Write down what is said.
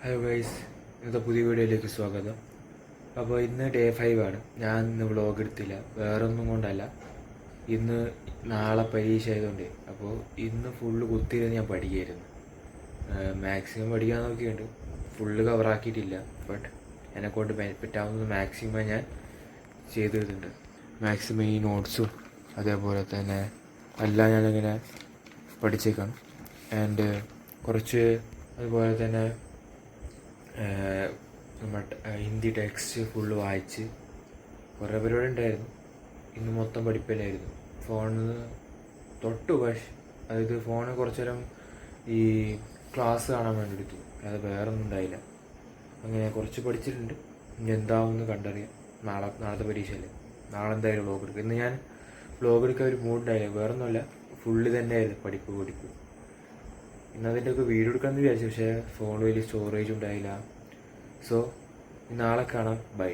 Hello guys, ഇന്നത്തെ പുതിയ വീഡിയോയിലേക്ക് സ്വാഗതം. അപ്പോൾ ഇന്ന് ഡേ 5 ആണ്. ഞാൻ ഇന്ന് വ്ളോഗ് എടുത്തില്ല, വേറൊന്നും കൊണ്ടല്ല. ഇന്ന് നാളെ പരീക്ഷ ആയതുകൊണ്ട് അപ്പോൾ ഇന്ന് ഫുള്ള് കുത്തിയിരുന്ന് ഞാൻ പഠിക്കുകയായിരുന്നു. മാക്സിമം പഠിക്കാൻ നോക്കിയുണ്ട്, ഫുള്ള് കവറാക്കിയിട്ടില്ല. ബട്ട് എന്നെക്കൊണ്ട് പറ്റാവുന്നത് മാക്സിമം ഞാൻ ചെയ്തിട്ടുണ്ട്. മാക്സിമം ഈ നോട്ട്സും അതേപോലെ തന്നെ എല്ലാം ഞാനിങ്ങനെ പഠിച്ചേക്കാം. ആൻഡ് കുറച്ച് അതുപോലെ തന്നെ ഹിന്ദി ടെക്സ്റ്റ് ഫുള്ള് വായിച്ച് കുറേ പരിപാടി ഉണ്ടായിരുന്നു. ഇന്ന് മൊത്തം പഠിപ്പല്ലായിരുന്നു. ഫോണിൽ തൊട്ടു, പക്ഷെ അതായത് ഫോണ് കുറച്ചു നേരം ഈ ക്ലാസ് കാണാൻ വേണ്ടി എടുത്തു, അത് വേറെ ഒന്നും ഉണ്ടായില്ല. അങ്ങനെ കുറച്ച് പഠിച്ചിട്ടുണ്ട്. ഇനി എന്താവുമെന്ന് കണ്ടറിയാം. നാളത്തെ പരീക്ഷയല്ലേ, നാളെ എന്തായാലും വ്ളോഗ് എടുക്കും. ഇന്ന് ഞാൻ വ്ളോഗ് എടുക്കാൻ ഒരു മൂഡുണ്ടായില്ല, വേറെ ഒന്നുമല്ല, ഫുള്ള് തന്നെയായിരുന്നു പഠിപ്പ്. ഇന്ന് അതിൻ്റെയൊക്കെ വീഡിയോ എടുക്കാമെന്ന് വിചാരിച്ചു, പക്ഷേ ഫോണിൽ വലിയ സ്റ്റോറേജ് ഉണ്ടായില്ല. സോ നാളെ കാണാം. ബൈ.